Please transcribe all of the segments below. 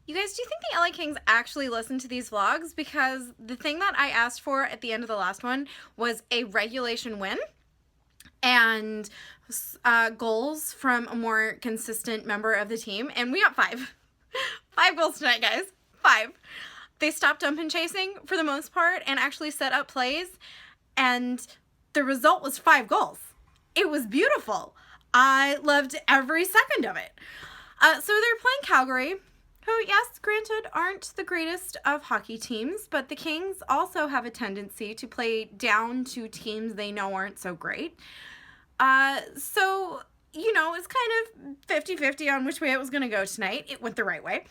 You guys, do you think the LA Kings actually listen to these vlogs? Because the thing that I asked for at the end of the last one was a regulation win and goals from a more consistent member of the team. And we got 5. 5 goals tonight, guys. 5. They stopped dump and chasing for the most part and actually set up plays. And the result was 5 goals. It was beautiful. I loved every second of it. So they're playing Calgary, who, yes, granted, aren't the greatest of hockey teams, but the Kings also have a tendency to play down to teams they know aren't so great. So, it's kind of 50-50 on which way it was going to go tonight. It went the right way.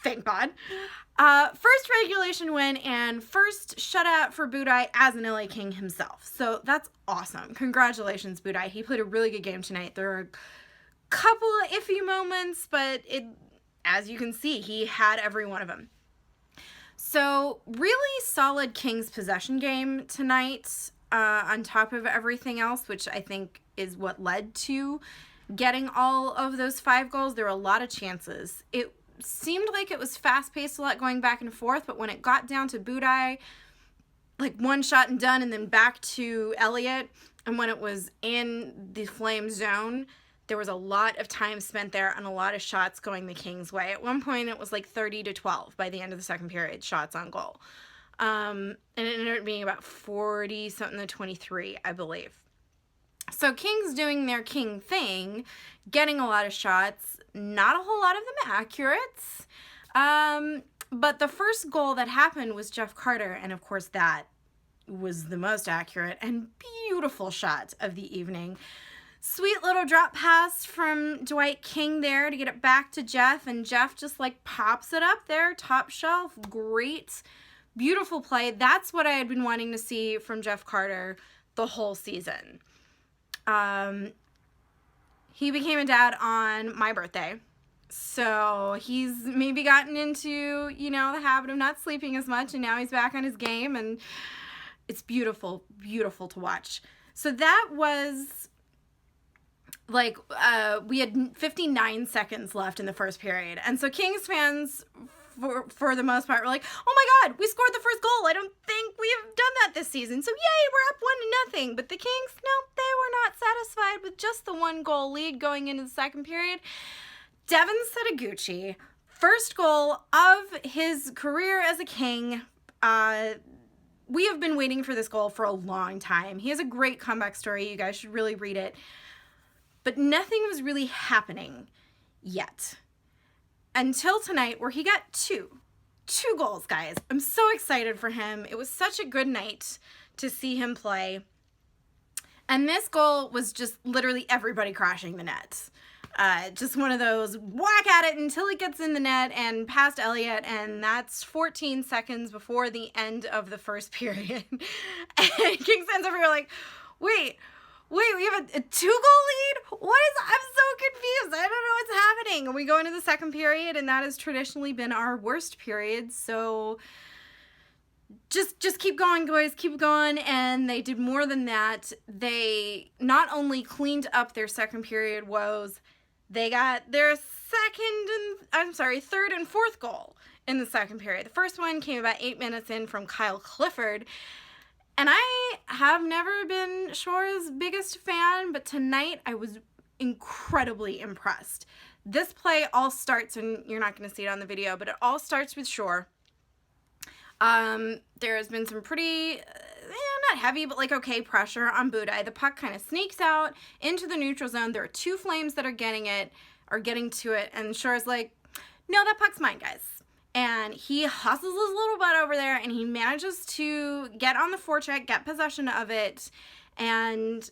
Thank God. First regulation win and first shutout for Budaj as an LA King himself. So that's awesome. Congratulations, Budaj. He played a really good game tonight. There were a couple of iffy moments, but as you can see, he had every one of them. So really solid Kings possession game tonight, on top of everything else, which I think is what led to getting all of those 5 goals. There were a lot of chances. It seemed like it was fast-paced, a lot going back and forth, but when it got down to Budaj, like one shot and done, and then back to Elliott, and when it was in the Flame zone, there was a lot of time spent there and a lot of shots going the Kings' way. At one point, it was like 30-12 by the end of the second period, shots on goal. And it ended up being about 40-something to 23, I believe. So Kings doing their King thing, getting a lot of shots, not a whole lot of them accurate. But the first goal that happened was Jeff Carter, and of course that was the most accurate and beautiful shot of the evening. Sweet little drop pass from Dwight King there to get it back to Jeff, and Jeff just pops it up there, top shelf. Great, beautiful play. That's what I had been wanting to see from Jeff Carter the whole season. He became a dad on my birthday, so he's maybe gotten into, the habit of not sleeping as much, and now he's back on his game, and it's beautiful, beautiful to watch. So that was we had 59 seconds left in the first period, and so Kings fans, for the most part, were like, oh my God, we scored the first goal. I don't think we have done that this season. So yay, we're up 1-0. But the Kings, no, they were not satisfied with just the 1-goal lead going into the second period. Devin Setoguchi, first goal of his career as a King. We have been waiting for this goal for a long time. He has a great comeback story. You guys should really read it. But nothing was really happening yet. Until tonight, where he got 2 goals, guys. I'm so excited for him. It was such a good night to see him play. And this goal was just literally everybody crashing the net. Just one of those whack at it until it gets in the net and past Elliott, and that's 14 seconds before the end of the first period. And Kings fans over here like, wait, we have a 2-goal lead? I'm so confused. I don't know what's happening. And we go into the second period, and that has traditionally been our worst period. So just keep going, guys, keep going. And they did more than that. They not only cleaned up their second period woes, they got their third and fourth goal in the second period. The first one came about 8 minutes in from Kyle Clifford. And I have never been Shore's biggest fan, but tonight I was incredibly impressed. This play all starts, and you're not going to see it on the video, but it all starts with Shore. There has been some pretty, not heavy, but okay pressure on Budaj. The puck kind of sneaks out into the neutral zone. There are 2 Flames that are getting to it, and Shore's like, no, that puck's mine, guys. And he hustles his little butt over there, and he manages to get on the forecheck, get possession of it. And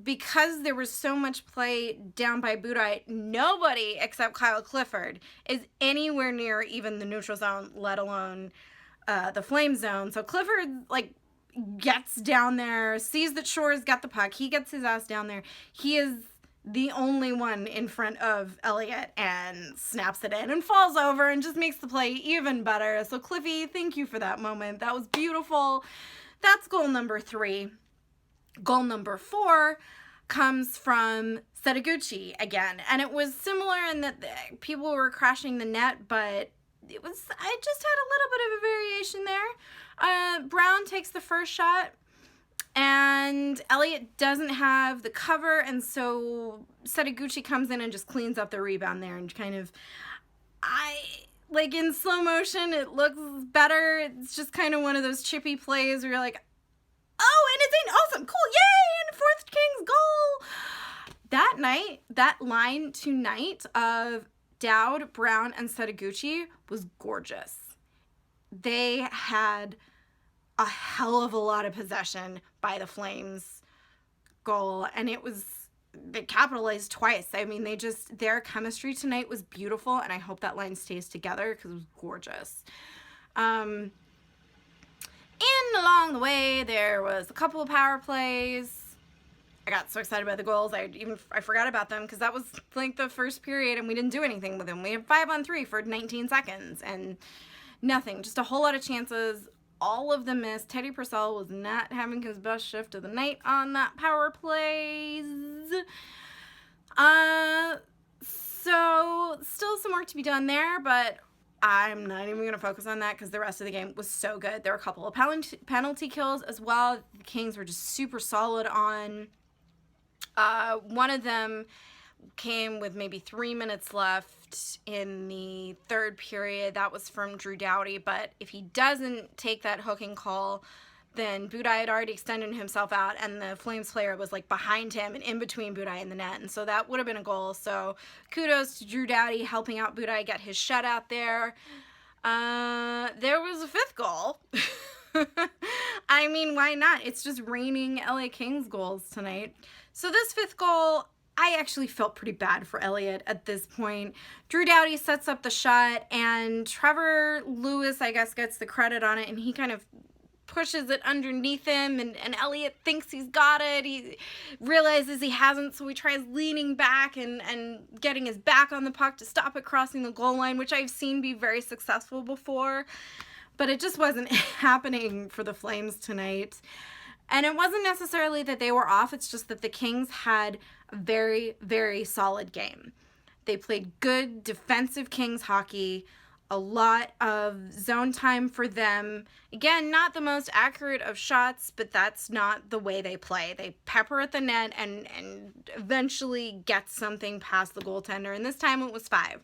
because there was so much play down by Budaj, nobody except Kyle Clifford is anywhere near even the neutral zone, let alone the Flame zone. So Clifford, gets down there, sees that Shore's got the puck. He gets his ass down there. He is the only one in front of Elliott and snaps it in and falls over and just makes the play even better. So Cliffy, thank you for that moment. That was beautiful. That's goal number 3. Goal number 4, comes from Setaguchi again. And it was similar in that people were crashing the net, but I just had a little bit of a variation there. Brown takes the first shot, and Elliott doesn't have the cover, and so Setaguchi comes in and just cleans up the rebound there, and kind of, like in slow motion, it looks better. It's just kind of one of those chippy plays where you're like, oh, and it's an awesome, cool, yay, and fourth Kings goal. That night, that line tonight of Dowd, Brown, and Setaguchi was gorgeous. They had a hell of a lot of possession by the Flames goal, and they capitalized twice. I mean, their chemistry tonight was beautiful, and I hope that line stays together because it was gorgeous. And along the way, there was a couple of power plays. I got so excited about the goals, I forgot about them because that was like the first period and we didn't do anything with them. We had 5-on-3 for 19 seconds and nothing. Just a whole lot of chances. All of them missed. Teddy Purcell was not having his best shift of the night on that power plays. So still some work to be done there, but I'm not even going to focus on that because the rest of the game was so good. There were a couple of penalty kills as well. The Kings were just super solid on. One of them came with maybe 3 minutes left in the third period. That was from Drew Doughty, but if he doesn't take that hooking call, then Budaj had already extended himself out, and the Flames player was like behind him and in between Budaj and the net, and so that would have been a goal. So kudos to Drew Doughty helping out Budaj get his shutout there. There was a fifth goal. I mean, why not? It's just raining LA Kings goals tonight. So this fifth goal, I actually felt pretty bad for Elliott at this point. Drew Doughty sets up the shot, and Trevor Lewis, I guess, gets the credit on it, and he kind of pushes it underneath him, and Elliott thinks he's got it. He realizes he hasn't, so he tries leaning back and getting his back on the puck to stop it crossing the goal line, which I've seen be very successful before. But it just wasn't happening for the Flames tonight. And it wasn't necessarily that they were off, it's just that the Kings had a very, very solid game. They played good defensive Kings hockey, a lot of zone time for them. Again, not the most accurate of shots, but that's not the way they play. They pepper at the net and eventually get something past the goaltender, and this time it was 5.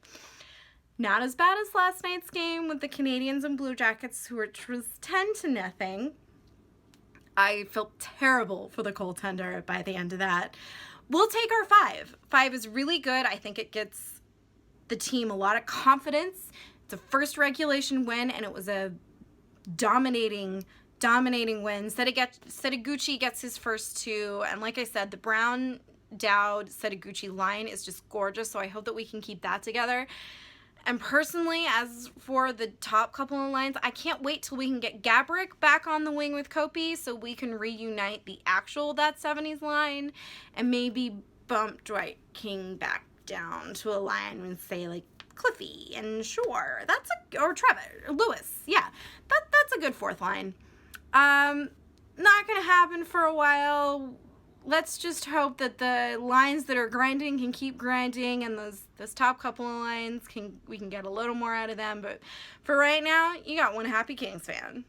Not as bad as last night's game with the Canadiens and Blue Jackets, which was 10-0. I felt terrible for the goaltender by the end of that. We'll take our 5. 5 is really good. I think it gets the team a lot of confidence. It's a first regulation win, and it was a dominating win. Setaguchi gets his first 2, and like I said, the Brown, Dowd, Setaguchi line is just gorgeous, so I hope that we can keep that together. And personally, as for the top couple of lines, I can't wait till we can get Gaborik back on the wing with Kopi so we can reunite the actual That 70s line and maybe bump Dwight King back down to a line and say, like, Cliffy and Shore. Or Trevor, Lewis. Yeah, that's a good fourth line. Not going to happen for a while. Let's just hope that the lines that are grinding can keep grinding, and those top couple of lines we can get a little more out of them. But for right now, you got one happy Kings fan.